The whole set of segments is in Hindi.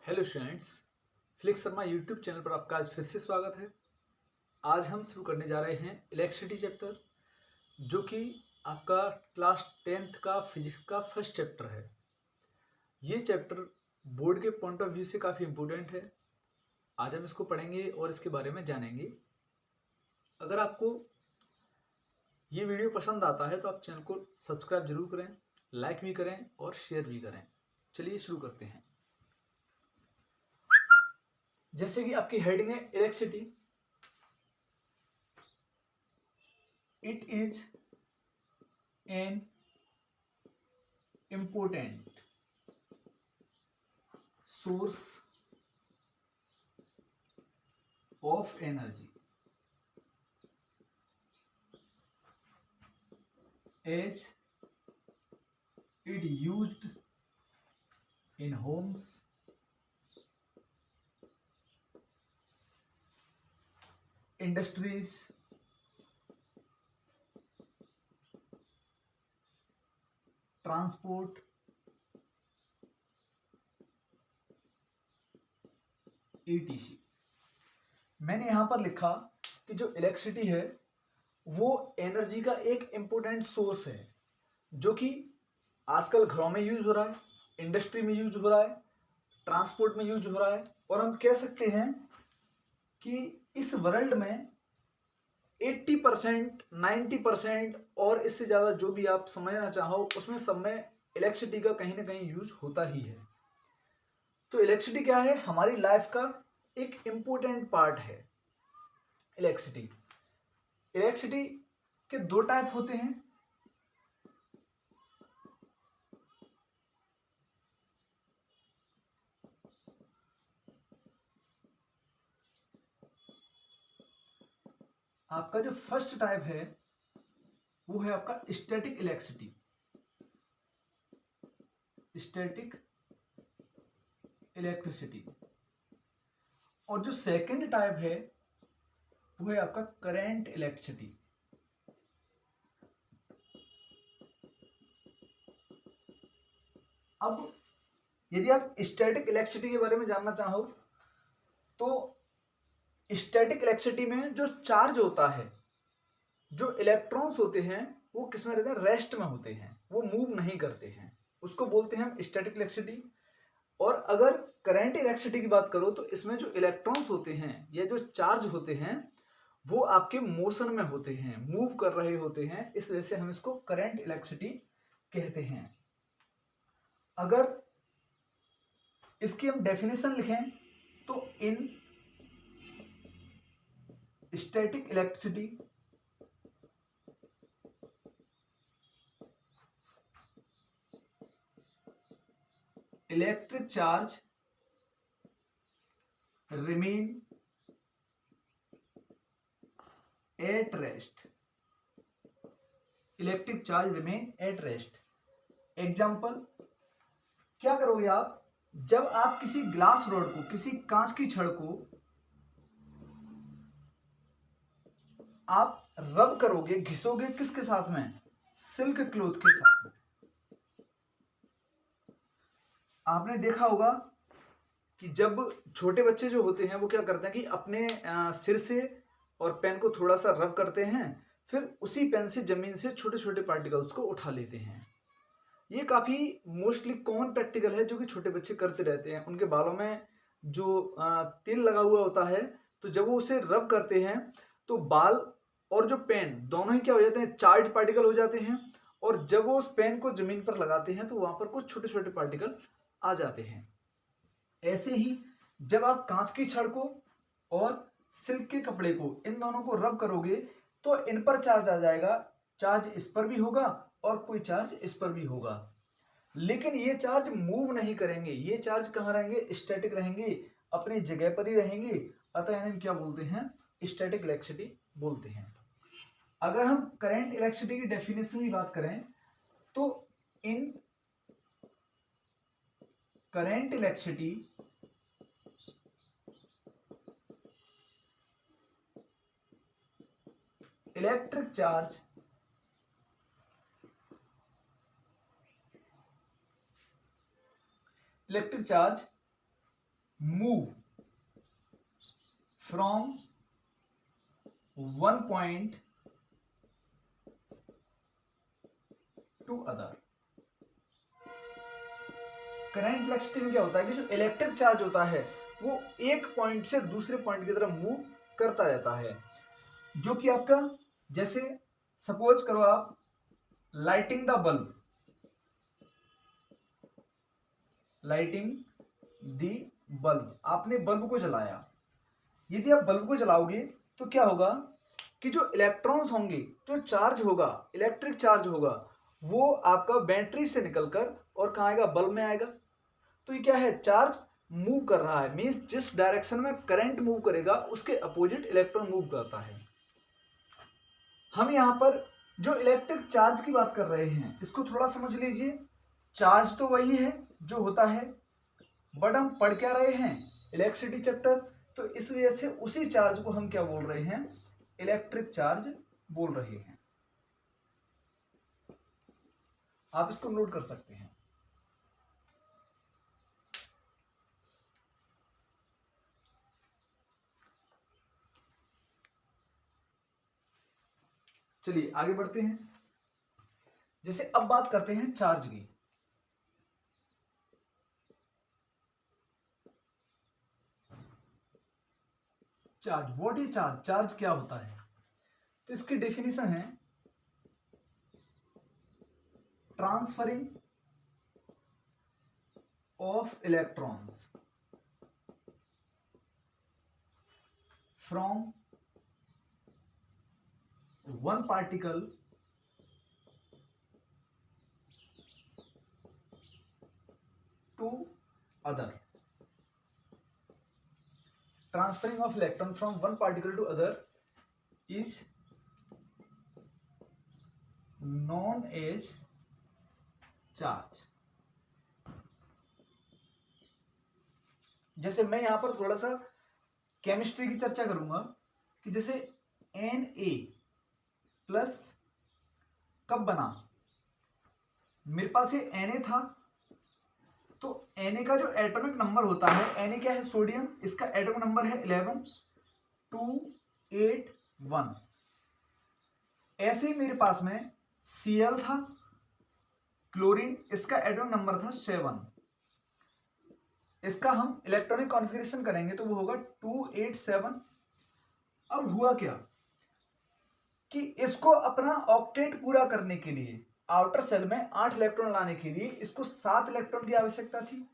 Hello students, flix Sharma YouTube channel पर आपका आज फिर से स्वागत है। आज हम शुरू करने जा रहे हैं इलेक्ट्रिसिटी चैप्टर, जो कि आपका क्लास 10th का फिजिक्स का फर्स्ट चैप्टर है। ये चैप्टर बोर्ड के पॉइंट ऑफ व्यू से काफ़ी इम्पोर्टेंट है। आज हम इसको पढ़ेंगे और इसके बारे में जानेंगे। अगर आपको ये वीडियो पसंद आता है तो आप चैनल को सब्सक्राइब जरूर करें, लाइक भी करें और शेयर भी करें। चलिए शुरू करते हैं। जैसे कि आपकी हेडिंग है electricity, it is an important source of energy as it used in homes, industries, transport, etc. मैंने यहां पर लिखा कि जो इलेक्ट्रिसिटी है वो एनर्जी का एक इंपॉर्टेंट सोर्स है, जो कि आजकल घरों में यूज हो रहा है, इंडस्ट्री में यूज हो रहा है, ट्रांसपोर्ट में यूज हो रहा है। और हम कह सकते हैं कि इस वर्ल्ड में 80%, 90% और इससे ज़्यादा जो भी आप समझना चाहो उसमें सब में इलेक्ट्रिसिटी का कहीं ना कहीं यूज होता ही है। तो इलेक्ट्रिसिटी क्या है? हमारी लाइफ का एक इम्पोर्टेंट पार्ट है इलेक्ट्रिसिटी। इलेक्ट्रिसिटी के दो टाइप होते हैं। आपका जो फर्स्ट टाइप है वो है आपका स्टैटिक इलेक्ट्रिसिटी, स्टैटिक इलेक्ट्रिसिटी। और जो सेकंड टाइप है वो है आपका करंट इलेक्ट्रिसिटी। अब यदि आप स्टैटिक इलेक्ट्रिसिटी के बारे में जानना चाहो तो स्टैटिक इलेक्ट्रिसिटी में जो चार्ज होता है, जो इलेक्ट्रॉन्स होते हैं वो किस में रहते हैं? रेस्ट में होते हैं, वो मूव नहीं करते हैं, उसको बोलते हैं हम स्टैटिक इलेक्ट्रिसिटी। और अगर करंट इलेक्ट्रिसिटी की बात करो तो इसमें जो इलेक्ट्रॉन्स होते हैं या जो चार्ज होते हैं वो आपके मोशन में होते हैं, मूव कर रहे होते हैं, इस वजह से हम इसको करंट इलेक्ट्रिसिटी कहते हैं। अगर इसकी हम डेफिनेशन लिखें तो इन static electricity electric charge remain at rest, electric charge remain at rest. Example क्या करोगे आप? जब आप किसी ग्लास रॉड को, किसी कांच की छड़ को आप रब करोगे, घिसोगे, किसके साथ में? सिल्क क्लॉथ के साथ में। आपने देखा होगा कि जब छोटे बच्चे जो होते हैं वो क्या करते हैं कि अपने सिर से और पेन को थोड़ा सा रब करते हैं, फिर उसी पेन से जमीन से छोटे छोटे पार्टिकल्स को उठा लेते हैं। ये काफ़ी मोस्टली कॉमन प्रैक्टिकल है जो कि छोटे बच्चे करते रहते हैं। उनके बालों में जो तेल लगा हुआ होता है, तो जब वो उसे रब करते हैं तो बाल और जो पेन दोनों ही क्या हो जाते हैं? चार्ज पार्टिकल हो जाते हैं। और जब वो उस पेन को जमीन पर लगाते हैं तो वहां पर कुछ छोटे छोटे पार्टिकल आ जाते हैं। ऐसे ही जब आप कांच की छड़ को और सिल्क के कपड़े को, इन दोनों को रब करोगे तो इन पर चार्ज आ जाएगा। चार्ज इस पर भी होगा और कोई चार्ज इस पर भी होगा, लेकिन ये चार्ज मूव नहीं करेंगे। ये चार्ज कहाँ रहेंगे? स्टैटिक रहेंगे, अपनी जगह पर ही रहेंगे। अतः इन्हें क्या बोलते हैं? स्टैटिक इलेक्ट्रिसिटी बोलते हैं। अगर हम करंट इलेक्ट्रिसिटी की डेफिनेशन की बात करें तो in current electricity electric charge move from one point to other. Current electricity में क्या होता है कि जो इलेक्ट्रिक चार्ज होता है वो एक पॉइंट से दूसरे पॉइंट की तरफ मूव करता रहता है, जो कि आपका, जैसे सपोज करो आप lighting the bulb, lighting the bulb, आपने बल्ब को जलाया। यदि आप बल्ब को जलाओगे तो क्या होगा कि जो इलेक्ट्रॉन्स होंगे, जो चार्ज होगा, इलेक्ट्रिक चार्ज होगा, वो आपका बैटरी से निकलकर और कहाँ आएगा, बल्ब में आएगा। तो ये क्या है, चार्ज मूव कर रहा है, मींस जिस डायरेक्शन में करंट मूव करेगा उसके अपोजिट इलेक्ट्रॉन मूव करता है। हम यहाँ पर जो इलेक्ट्रिक चार्ज की बात कर रहे हैं इसको थोड़ा समझ लीजिए। चार्ज तो वही है जो होता है, बट हम पढ़ क्या रहे हैं, इलेक्ट्रिसिटी चैप्टर, तो इस वजह से उसी चार्ज को हम क्या बोल रहे हैं, इलेक्ट्रिक चार्ज बोल रहे हैं। आप इसको नोट कर सकते हैं। चलिए आगे बढ़ते हैं। जैसे अब बात करते हैं चार्ज की। Charge, what is charge, charge क्या होता है, तो इसकी डेफिनेशन है transferring of electrons from one particle to other. Transferring of electron from one particle to other is known as charge। जैसे मैं यहां पर थोड़ा सा केमिस्ट्री की चर्चा करूंगा कि जैसे Na प्लस कब बना, मेरे पास ये Na था, तो Na का जो एटॉमिक नंबर होता है, Na क्या है, सोडियम, इसका एटॉमिक नंबर है 11 281। ऐसे ही मेरे पास में Cl था, क्लोरीन, इसका एटॉमिक नंबर था 7। इसका हम इलेक्ट्रॉनिक कॉन्फ़िगरेशन करेंगे तो वो होगा 287। अब हुआ क्या कि इसको अपना ऑक्टेट पूरा करने के लिए, आउटर सेल में 8 इलेक्ट्रॉन लाने के लिए इसको 7 इलेक्ट्रॉन की आवश्यकता थी,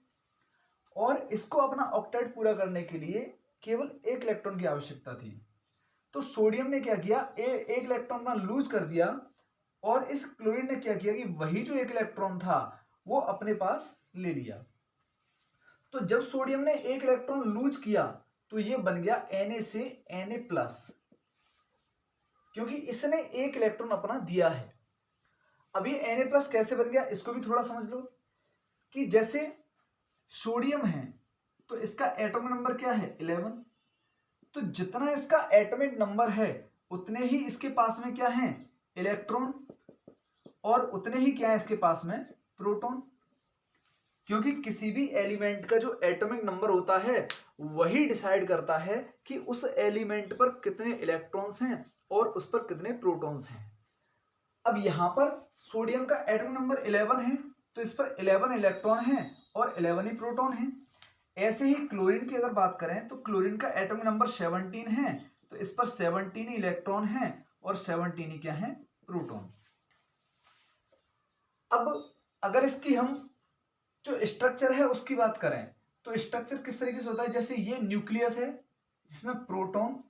और इसको अपना ऑक्टेट पूरा करने के लिए केवल 1 इलेक्ट्रॉन की आवश्यकता थी। तो सोडियम ने क्या किया, एक इलेक्ट्रॉन अपना लूज कर दिया, और इस क्लोरीन ने क्या किया कि वही जो 1 इलेक्ट्रॉन था वो अपने पास ले लिया। तो जब सोडियम ने 1 इलेक्ट्रॉन लूज किया तो ये बन गया Na से Na प्लस, क्योंकि इसने 1 इलेक्ट्रॉन अपना दिया है। अब ये Na प्लस कैसे बन गया, इसको भी थोड़ा समझ लो कि जैसे सोडियम है तो इसका एटॉमिक नंबर क्या है, 11। तो जितना इसका एटॉमिक नंबर है उतने ही इसके पास में क्या है, इलेक्ट्रॉन, और उतने ही क्या है इसके पास में, प्रोटॉन। क्योंकि किसी भी एलिमेंट का जो एटॉमिक नंबर होता है वही डिसाइड करता है कि उस एलिमेंट पर कितने इलेक्ट्रॉन्स हैं और उस पर कितने प्रोटॉन्स हैं। अब यहां पर सोडियम का एटॉमिक नंबर 11 है, तो इस पर 11 इलेक्ट्रॉन हैं और 11 ही प्रोटॉन हैं। ऐसे ही क्लोरीन की अगर बात करें तो क्लोरीन का एटॉमिक नंबर 17 है, तो इस पर 17 ही इलेक्ट्रॉन हैं और 17 ही क्या है, प्रोटॉन। अब अगर इसकी हम जो स्ट्रक्चर है उसकी बात करें तो स्ट्रक्चर किस तरीके से होता है, जैसे ये न्यूक्लियस है जिसमें प्रोटॉन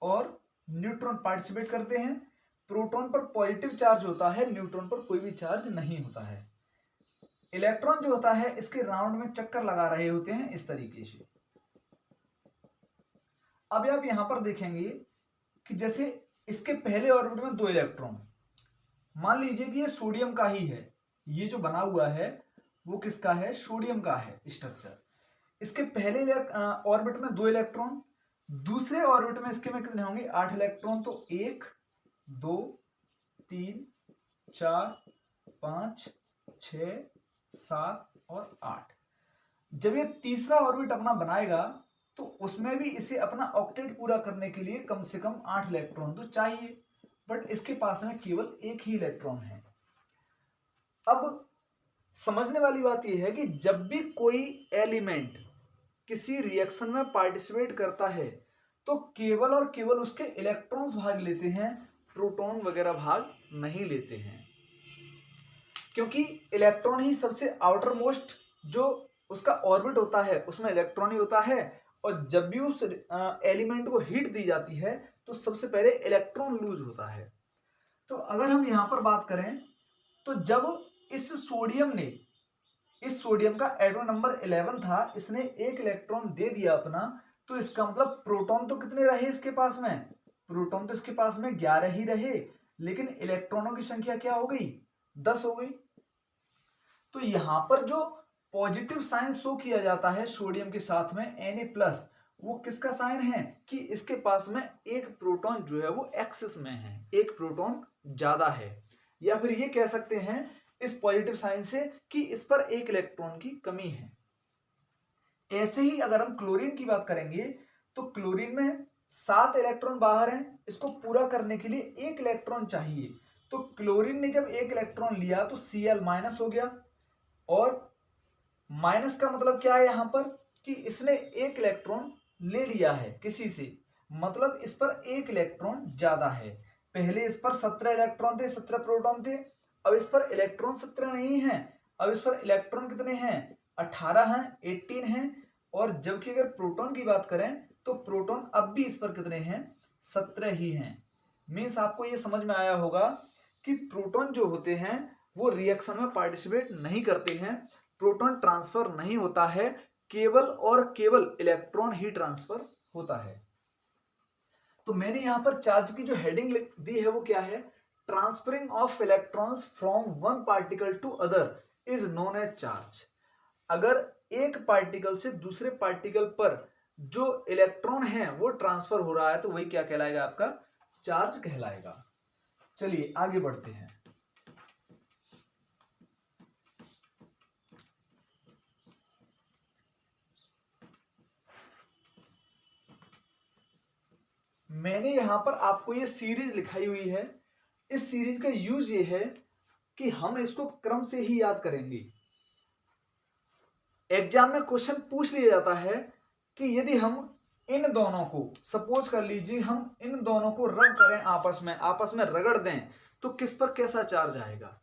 और न्यूट्रॉन पार्टिसिपेट करते हैं। प्रोटॉन पर पॉजिटिव चार्ज होता है, न्यूट्रॉन पर कोई भी चार्ज नहीं होता है। इलेक्ट्रॉन जो होता है इसके राउंड में चक्कर लगा रहे होते हैं इस तरीके से। अब आप यहां पर देखेंगे कि जैसे इसके पहले ऑर्बिट में 2 इलेक्ट्रॉन, मान लीजिए कि ये सोडियम का ही है, ये जो बना हुआ है वो किसका है, सोडियम का है स्ट्रक्चर। इसके पहले ऑर्बिट में 2 इलेक्ट्रॉन, दूसरे ऑर्बिट में इसके में कितने होंगे, 8 इलेक्ट्रॉन। तो 1 2 3 4 5 6 7 और 8। जब ये तीसरा ऑर्बिट अपना बनाएगा तो उसमें भी इसे अपना ऑक्टेट पूरा करने के लिए कम से कम 8 इलेक्ट्रॉन तो चाहिए, बट इसके पास में केवल एक ही इलेक्ट्रॉन है। अब समझने वाली बात यह है कि जब भी कोई एलिमेंट किसी रिएक्शन में पार्टिसिपेट करता है तो केवल और केवल उसके इलेक्ट्रॉन्स भाग लेते हैं, प्रोटॉन वगैरह भाग नहीं लेते हैं, क्योंकि इलेक्ट्रॉन ही सबसे आउटर मोस्ट जो उसका ऑर्बिट होता है उसमें इलेक्ट्रॉन ही होता है, और जब भी उस एलिमेंट को हीट दी जाती है तो सबसे पहले इलेक्ट्रॉन लूज होता है। तो अगर हम यहां पर बात करें तो जब इस सोडियम का एटॉम नंबर 11 था, इसने एक इलेक्ट्रॉन दे दिया अपना, तो इसका मतलब प्रोटॉन तो कितने रहे इसके पास में, प्रोटॉन तो इसके पास में 11 ही रहे, लेकिन इलेक्ट्रॉनों की संख्या क्या हो गई, 10 हो गई। तो यहां पर जो पॉजिटिव साइन शो किया जाता है सोडियम के साथ में Na+, वो किसका साइन है कि इसके पास में एक प्रोटॉन जो है वो एक्सेस में है, एक प्रोटॉन ज्यादा है, या फिर ये कह सकते हैं इस पॉजिटिव साइन से कि इस पर एक इलेक्ट्रॉन की कमी है। ऐसे ही अगर हम क्लोरीन की बात करेंगे तो क्लोरीन में 7 इलेक्ट्रॉन बाहर हैं, इसको पूरा करने के लिए एक इलेक्ट्रॉन चाहिए। तो क्लोरीन ने जब एक इलेक्ट्रॉन लिया तो Cl- हो गया, और माइनस का मतलब क्या है यहां पर कि इसने एक इलेक्ट्रॉन ले लिया है किसी से, मतलब इस पर एक इलेक्ट्रॉन ज्यादा है। पहले इस पर 17 इलेक्ट्रॉन थे, 17 प्रोटॉन थे, अब इस पर इलेक्ट्रॉन 17 नहीं है, अब इस पर इलेक्ट्रॉन कितने हैं, 18 हैं, 18 हैं। और जबकि अगर प्रोटॉन की बात करें तो प्रोटॉन अब भी इस पर कितने हैं, 17 ही हैं। मीन्स आपको यह समझ में आया होगा कि प्रोटॉन जो होते हैं वो रिएक्शन में पार्टिसिपेट नहीं करते हैं, प्रोटॉन ट्रांसफर नहीं होता है, केवल और केवल इलेक्ट्रॉन ही ट्रांसफर होता है। तो मैंने यहां पर चार्ज की जो हेडिंग दी है वो क्या है, transferring of electrons from one particle to other is known as charge. अगर एक पार्टिकल से दूसरे पार्टिकल पर जो इलेक्ट्रॉन है वो ट्रांसफर हो रहा है तो वही क्या कहलाएगा, आपका चार्ज कहलाएगा। चलिए आगे बढ़ते हैं। मैंने यहां पर आपको ये सीरीज लिखाई हुई है, इस सीरीज का यूज ये है कि हम इसको क्रम से ही याद करेंगे। एग्जाम में क्वेश्चन पूछ लिया जाता है कि यदि हम इन दोनों को, सपोज कर लीजिए हम इन दोनों को रब करें, आपस में रगड़ दें तो किस पर कैसा चार्ज आएगा।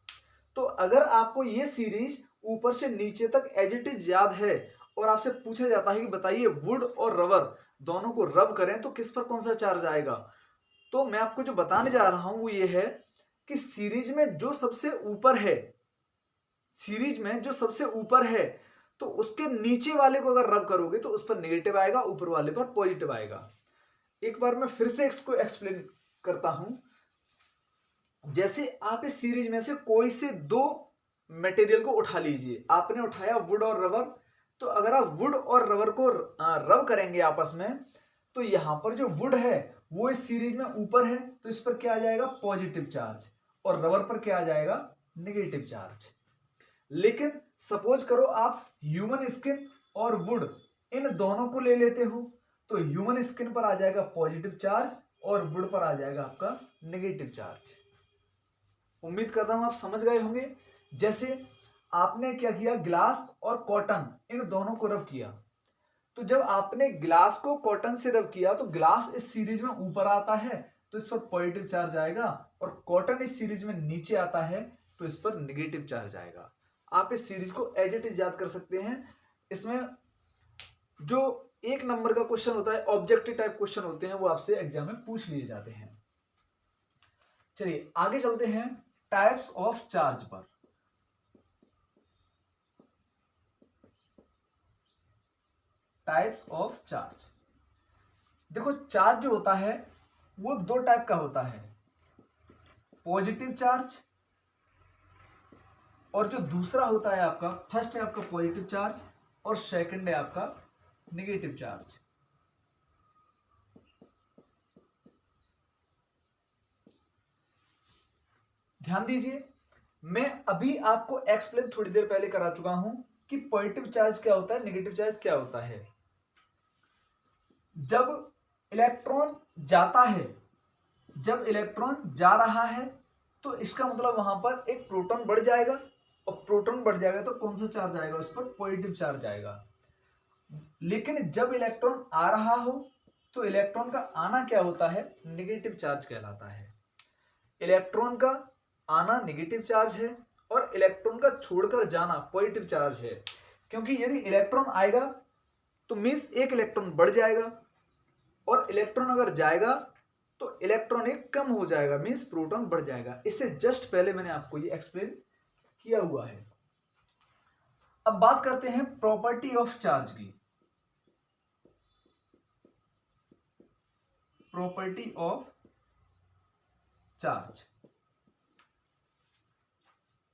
तो अगर आपको ये सीरीज ऊपर से नीचे तक एज इट इज याद है और आपसे पूछा जाता है कि बताइए वुड और रबर दोनों को रब करें तो किस पर कौन सा चार्ज आएगा, तो मैं आपको जो बताने जा रहा हूं वो ये है कि सीरीज में जो सबसे ऊपर है तो उसके नीचे वाले को अगर रब करोगे तो उस पर नेगेटिव आएगा, ऊपर वाले पर पॉजिटिव आएगा। एक बार मैं फिर से इसको एक्सप्लेन करता हूं। जैसे आप इस सीरीज में से कोई से दो मटेरियल को उठा लीजिए, आपने उठाया वुड और रबर, तो अगर आप वुड और रबर को रब करेंगे आपस में तो यहां पर जो वुड है वो इस सीरीज में ऊपर है तो इस पर क्या आ जाएगा, पॉजिटिव चार्ज, और रबर पर क्या आ जाएगा, नेगेटिव चार्ज। लेकिन सपोज करो आप ह्यूमन स्किन और वुड इन दोनों को ले लेते हो तो ह्यूमन स्किन पर आ जाएगा पॉजिटिव चार्ज और वुड पर आ जाएगा आपका नेगेटिव चार्ज। उम्मीद करता हूं आप समझ गए होंगे। जैसे आपने क्या किया, ग्लास और कॉटन इन दोनों को रब किया, तो जब आपने ग्लास को कॉटन से रब किया तो ग्लास इस सीरीज में ऊपर आता है तो इस पर पॉजिटिव चार्ज आएगा, और कॉटन इस सीरीज में नीचे आता है तो इस पर नेगेटिव चार्ज आएगा। आप इस सीरीज को एज इट इज याद कर सकते हैं। इसमें जो एक नंबर का क्वेश्चन होता है, ऑब्जेक्टिव टाइप क्वेश्चन होते हैं, वो आपसे एग्जाम में पूछ लिए जाते हैं। चलिए आगे चलते हैं टाइप्स ऑफ चार्ज पर। टाइप्स ऑफ चार्ज, देखो चार्ज जो होता है वो दो टाइप का होता है, पॉजिटिव चार्ज और जो दूसरा होता है आपका, फर्स्ट है आपका पॉजिटिव चार्ज और सेकंड है आपका नेगेटिव चार्ज। ध्यान दीजिए, मैं अभी आपको एक्सप्लेन थोड़ी देर पहले करा चुका हूं कि पॉजिटिव चार्ज क्या होता है, नेगेटिव चार्ज क्या होता है। जब इलेक्ट्रॉन जाता है, जब इलेक्ट्रॉन जा रहा है तो इसका मतलब वहां पर एक प्रोटॉन बढ़ जाएगा, और प्रोटॉन बढ़ जाएगा तो कौन सा चार्ज आएगा उस पर, पॉजिटिव चार्ज आएगा। लेकिन जब इलेक्ट्रॉन आ रहा हो तो इलेक्ट्रॉन का आना क्या होता है, नेगेटिव चार्ज कहलाता है। इलेक्ट्रॉन का आना नेगेटिव चार्ज है और इलेक्ट्रॉन का छोड़कर जाना पॉजिटिव चार्ज है, क्योंकि यदि इलेक्ट्रॉन आएगा तो मींस एक इलेक्ट्रॉन बढ़ जाएगा, और इलेक्ट्रॉन अगर जाएगा तो इलेक्ट्रॉन एक कम हो जाएगा, मींस प्रोटॉन बढ़ जाएगा। इससे जस्ट पहले मैंने आपको ये एक्सप्लेन किया हुआ है। अब बात करते हैं प्रॉपर्टी ऑफ चार्ज की। Property of charge,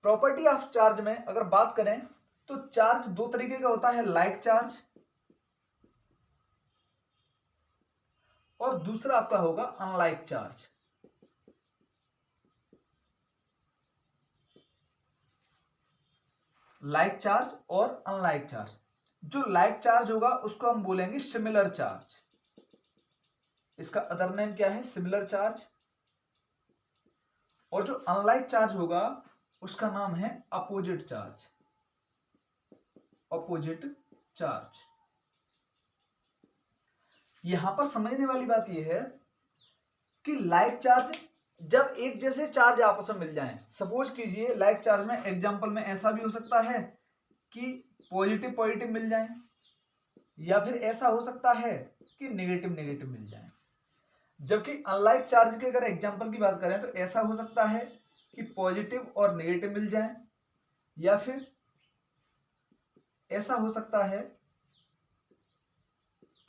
property of charge में अगर बात करें तो चार्ज दो तरीके का होता है, लाइक चार्ज और दूसरा आपका होगा अनलाइक चार्ज। लाइक चार्ज और अनलाइक चार्ज। जो लाइक चार्ज होगा उसको हम बोलेंगे सिमिलर चार्ज, इसका अदर नेम क्या है, सिमिलर चार्ज। और जो अनलाइक चार्ज होगा उसका नाम है अपोजिट चार्ज, अपोजिट चार्ज। यहां पर समझने वाली बात यह है कि लाइक चार्ज, जब एक जैसे चार्ज आपस में मिल जाएं, सपोज कीजिए लाइक चार्ज में एग्जांपल में ऐसा भी हो सकता है कि पॉजिटिव पॉजिटिव मिल जाएं, या फिर ऐसा हो सकता है कि नेगेटिव नेगेटिव मिल जाएं। जबकि अनलाइक चार्ज के अगर एग्जांपल की बात करें तो ऐसा हो सकता है कि पॉजिटिव और नेगेटिव मिल जाएं, या फिर ऐसा हो सकता है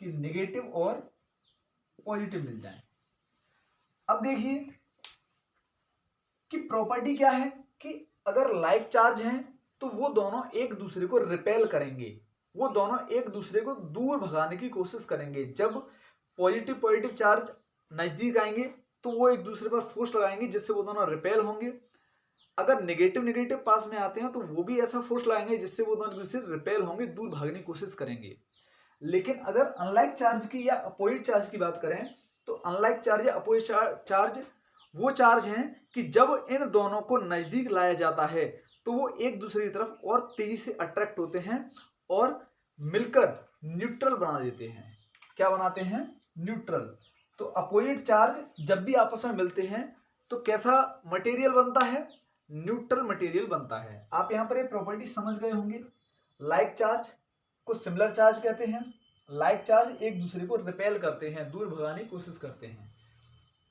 कि नेगेटिव और पॉजिटिव मिल जाएं। अब देखिए कि प्रॉपर्टी क्या है कि अगर लाइक चार्ज हैं तो वो दोनों एक दूसरे को रिपेल करेंगे, वो दोनों एक दूसरे को दूर भगाने की कोशिश करेंगे। जब पॉजिटिव पॉजिटिव चार्ज नजदीक आएंगे तो वो एक दूसरे पर फोर्स लगाएंगे जिससे वो दोनों रिपेल होंगे। अगर नेगेटिव नेगेटिव पास में आते हैं तो वो भी ऐसा फोर्स लगाएंगे जिससे वो दोनों एक दूसरे से रिपेल होंगे, दूर भागने की कोशिश करेंगे। लेकिन अगर अनलाइक चार्ज की या अपोजिट चार्ज की बात करें तो अनलाइक चार्ज या अपोजिट चार्ज वो चार्ज हैं कि जब इन दोनों को नजदीक लाया जाता है तो वो एक दूसरे की तरफ और तेजी से अट्रैक्ट होते हैं और मिलकर न्यूट्रल बना देते हैं। क्या बनाते हैं, न्यूट्रल। तो अपोजिट चार्ज जब भी आपस में मिलते हैं तो कैसा मटेरियल बनता है, न्यूट्रल मटेरियल बनता है। आप यहां पर ये प्रॉपर्टी समझ गए होंगे। लाइक चार्ज को सिमिलर चार्ज कहते हैं, लाइक चार्ज एक दूसरे को रिपेल करते हैं, दूर भगाने की कोशिश करते हैं।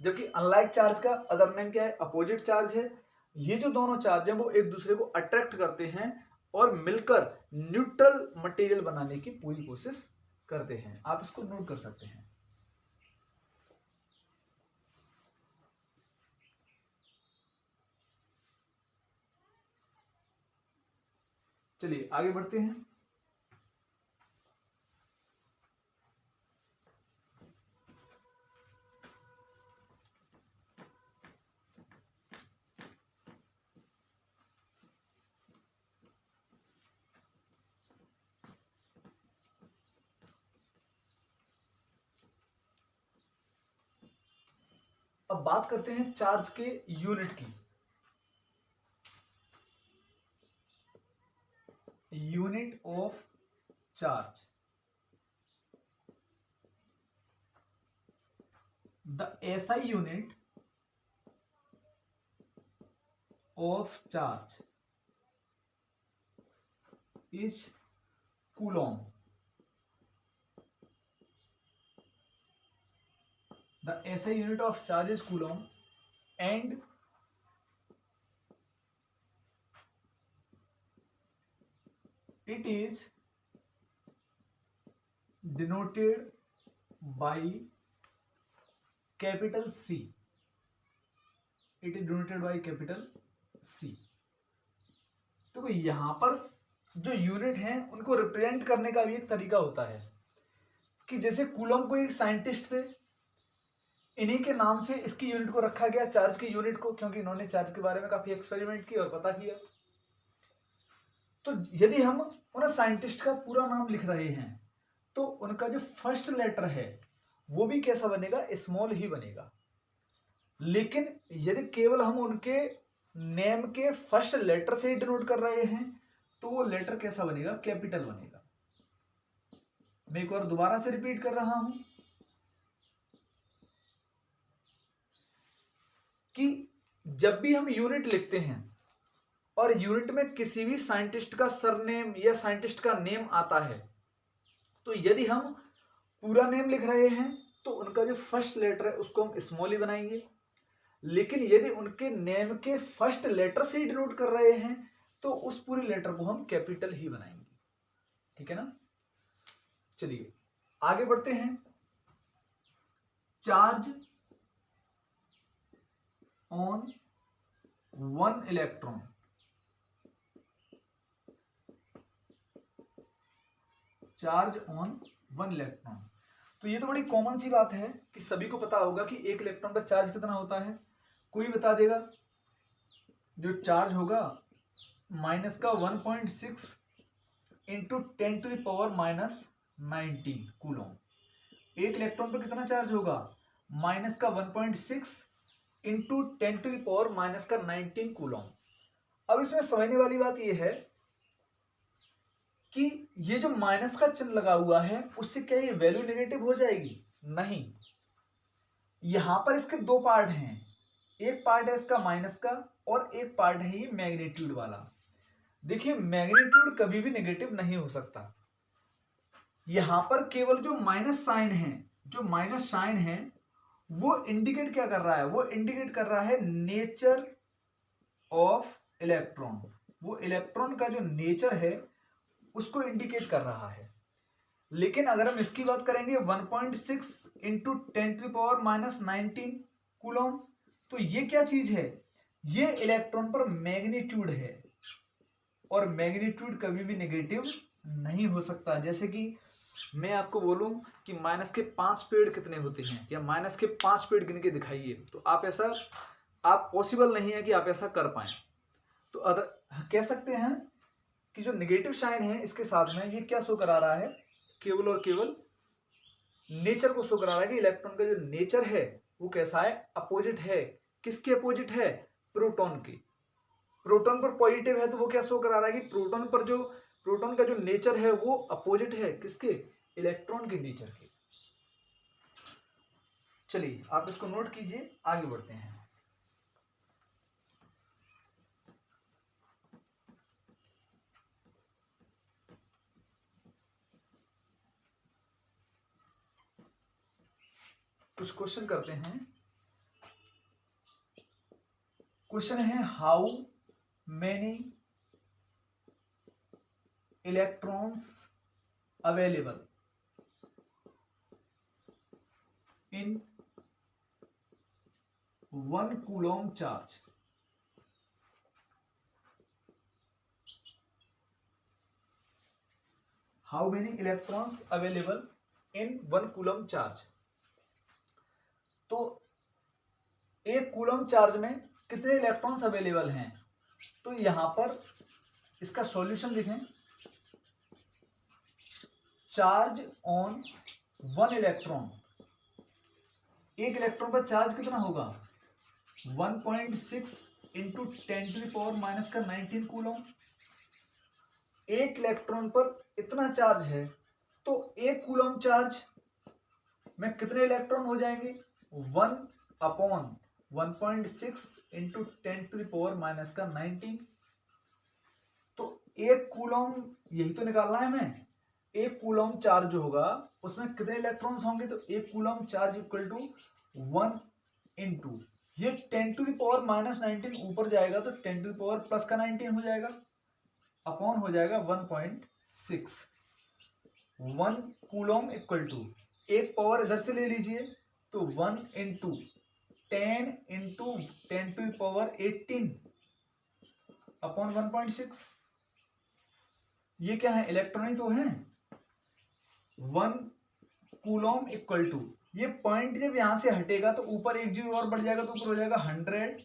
जबकि अनलाइक चार्ज का अदर नेम क्या है, अपोजिट चार्ज है। ये जो दोनों चार्ज हैं वो एक दूसरे को अट्रैक्ट करते हैं और मिलकर न्यूट्रल मटेरियल बनाने की पूरी कोशिश करते हैं। आप इसको नोट कर सकते हैं। चलिए आगे बढ़ते हैं। अब बात करते हैं चार्ज के यूनिट की। Unit of charge, the SI unit of charge is Coulomb. The SI unit of charge is coulomb and it is denoted by capital C. It is denoted by capital C. तो यहां पर जो यूनिट हैं उनको रिप्रेजेंट करने का भी एक तरीका होता है कि जैसे कूलॉम को एक साइंटिस्ट थे, इन्हीं के नाम से इसकी यूनिट को रखा गया, चार्ज की यूनिट को, क्योंकि इन्होंने चार्ज के बारे में काफी एक्सपेरिमेंट किया और पता किया। तो यदि हम उन साइंटिस्ट का पूरा नाम लिख रहे हैं तो उनका जो फर्स्ट लेटर है वो भी कैसा बनेगा, स्मॉल ही बनेगा। लेकिन यदि केवल हम उनके नेम के फर्स्ट लेटर से ही डिनोट कर रहे हैं तो वो लेटर कैसा बनेगा, कैपिटल बनेगा। मैं एक बार दोबारा से रिपीट कर रहा हूं कि जब भी हम यूनिट लिखते हैं और यूनिट में किसी भी साइंटिस्ट का सरनेम या साइंटिस्ट का नेम आता है तो यदि हम पूरा नेम लिख रहे हैं तो उनका जो फर्स्ट लेटर है उसको हम स्मॉल ही बनाएंगे। लेकिन यदि उनके नेम के फर्स्ट लेटर से ही डिनोट कर रहे हैं तो उस पूरी लेटर को हम कैपिटल ही बनाएंगे। ठीक है ना। चलिए आगे बढ़ते हैं। Charge on 1 electron, charge on 1 electron. तो ये तो बड़ी कॉमन सी बात है कि सभी को पता होगा कि एक इलेक्ट्रॉन पर चार्ज कितना होता है। कोई बता देगा? जो चार्ज होगा माइनस का 1.6 इंटू 10⁻⁻⁹ कूलम। एक इलेक्ट्रॉन पर कितना चार्ज होगा? माइनस का 1.6 इंटू 10⁻⁻⁹ कूलम। अब इसमें समझने वाली बात यह है कि ये जो माइनस का चिन्ह लगा हुआ है उससे क्या ये वैल्यू नेगेटिव हो जाएगी? नहीं। यहां पर इसके दो पार्ट हैं, एक पार्ट है इसका माइनस का और एक पार्ट है ये मैग्नीट्यूड वाला। देखिए मैग्नीट्यूड कभी भी नेगेटिव नहीं हो सकता। यहां पर केवल जो माइनस साइन है, जो माइनस साइन है वो इंडिकेट क्या कर रहा है? वो इंडिकेट कर रहा है नेचर ऑफ इलेक्ट्रॉन। वो इलेक्ट्रॉन का जो नेचर है उसको इंडिकेट कर रहा है। लेकिन अगर हम इसकी बात करेंगे 1.6 इंटू 10⁻⁻⁹ कूलम, तो ये क्या चीज है? ये इलेक्ट्रॉन पर मैग्नीट्यूड है और मैग्नीट्यूड कभी भी नेगेटिव नहीं हो सकता। जैसे कि मैं आपको बोलूं कि माइनस के 5 पेड़ कितने होते हैं या माइनस के 5 पेड़ गिन के दिखाइए, तो आप पॉसिबल नहीं है कि आप ऐसा कर पाए। तो कह सकते हैं कि जो नेगेटिव साइन है इसके साथ में ये क्या शो करा रहा है? केवल और केवल नेचर को शो करा रहा है कि इलेक्ट्रॉन का जो नेचर है वो कैसा है? अपोजिट है। किसके अपोजिट है? प्रोटॉन के। प्रोटॉन पर पॉजिटिव है तो वो क्या शो करा रहा है कि प्रोटॉन का जो नेचर है वो अपोजिट है किसके? इलेक्ट्रॉन के नेचर के। चलिए आप इसको नोट कीजिए, आगे बढ़ते हैं। कुछ क्वेश्चन करते हैं। क्वेश्चन है how many electrons available in 1 coulomb charge. How many electrons available in 1 coulomb charge. तो एक कूलम चार्ज में कितने इलेक्ट्रॉन्स अवेलेबल हैं? तो यहां पर इसका सॉल्यूशन लिखें। चार्ज ऑन 1 इलेक्ट्रॉन, एक इलेक्ट्रॉन पर चार्ज कितना होगा? 1.6 इंटू 10⁻⁻⁹ कूलम। एक इलेक्ट्रॉन पर इतना चार्ज है तो एक कूलम चार्ज में कितने इलेक्ट्रॉन हो जाएंगे? 1/1.6 इंटू 10⁻⁻⁹। तो एक कूलम, यही तो निकालना है हमें। एक कूलम चार्ज जो होगा उसमें कितने इलेक्ट्रॉन्स होंगे? तो एक coulomb charge equal to 1 into ये 10⁻⁻⁹ ऊपर जाएगा तो 10⁻+19 हो जाएगा, अपॉन हो जाएगा 1.6। 1 कूलम इक्वल टू एक पावर इधर से ले लीजिए तो 1 इंटू 10 इंटू 10⁻18 अपॉन 1.6। ये क्या है? इलेक्ट्रॉन ही तो है। 1 कूलम इक्वल टू ये पॉइंट जब यहां से हटेगा तो ऊपर एक जीरो और बढ़ जाएगा तो ऊपर हो जाएगा 100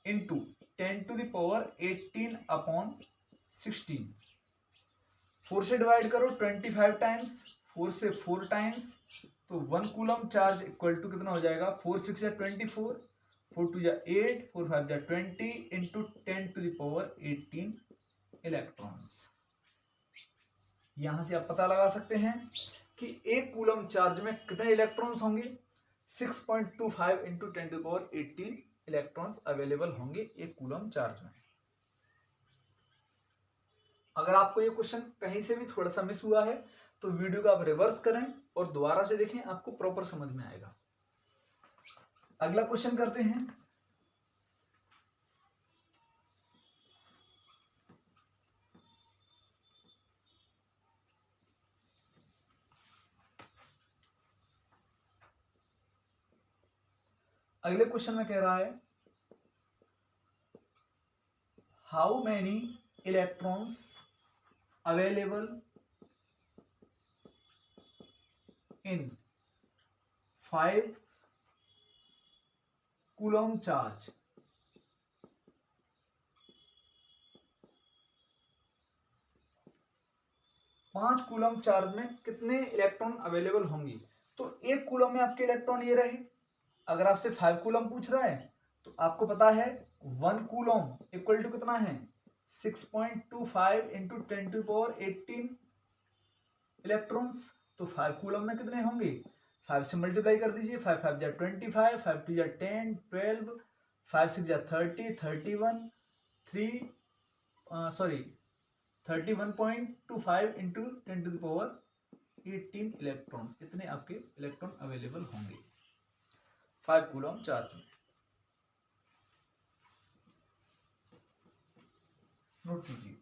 इंटू 10⁻18 अपॉन 16। 4 से डिवाइड करो 25 टाइम्स, 4 से 4 टाइम्स, तो 1 कूलम चार्ज इक्वल टू कितना हो जाएगा, 4 6 या 24, 4 2 या 8, 4 5 या 20 इंटू 10⁻18 इलेक्ट्रॉन्स। यहां से आप पता लगा सकते हैं कि एक कूलम चार्ज में कितने इलेक्ट्रॉन्स होंगे, 6.25 इंटू 10⁻18 इलेक्ट्रॉन्स अवेलेबल होंगे एक कूलम चार्ज में। अगर आपको ये क्वेश्चन कहीं से भी थोड़ा सा मिस हुआ है तो वीडियो को आप रिवर्स करें और दोबारा से देखें, आपको प्रॉपर समझ में आएगा। अगला क्वेश्चन करते हैं। अगले क्वेश्चन में कह रहा है how many electrons available in 5 coulomb charge. 5 coulomb charge में कितने इलेक्ट्रॉन अवेलेबल होंगे। तो एक कूलम में आपके इलेक्ट्रॉन ये रहे। अगर आपसे 5 कूलम पूछ रहा है तो आपको पता है 1 कूलम इक्वल टू कितना है, 6.25 इंटू 10⁻18 इलेक्ट्रॉन्स। तो 5 कूलम में कितने होंगे, 5 से मल्टीप्लाई कर दीजिए, 5 5 जा 25, 5 2 जा 10, 12, 5 6 जा 30, 31, 31.25 इंटू 10⁻18 इलेक्ट्रॉन, इतने आपके इलेक्ट्रॉन अवेलेबल होंगे 5 कूलम चार्ज में। नोट कीजिए।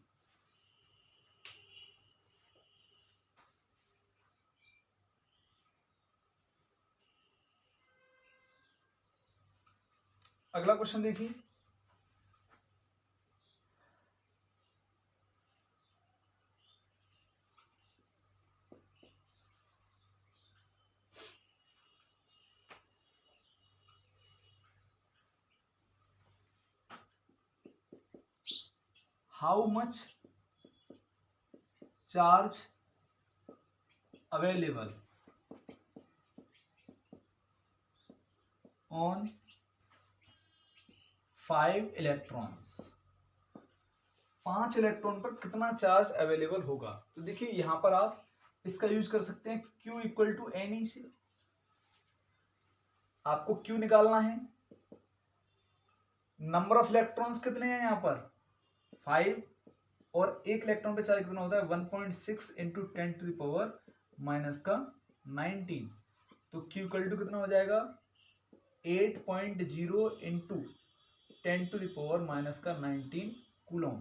अगला क्वेश्चन देखिए। How much charge available on 5 electrons. 5 electron पर कितना चार्ज अवेलेबल होगा। तो देखिए यहां पर आप इसका यूज कर सकते हैं Q इक्वल टू NE से। आपको Q निकालना है, नंबर ऑफ इलेक्ट्रॉन्स कितने हैं यहाँ पर 5, और एक इलेक्ट्रॉन पे चार्ज कितना होता है 1.6 इंटू 10⁻⁻19। तो Q इक्वल टू कितना हो जाएगा 8.0 इंटू 10⁻⁻19 कूलम।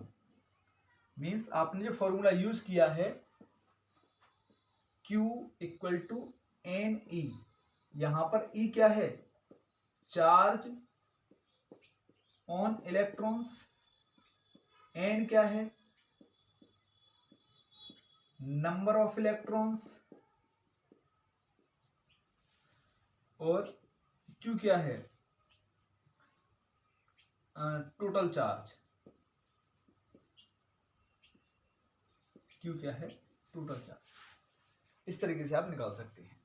मीन्स आपने जो फॉर्मूला यूज किया है Q इक्वल टू NE, यहां पर E क्या है, चार्ज ऑन इलेक्ट्रॉन्स, N क्या है, नंबर ऑफ इलेक्ट्रॉन्स, और Q क्या है, टोटल चार्ज। Q क्या है, टोटल चार्ज। इस तरीके से आप निकाल सकते हैं।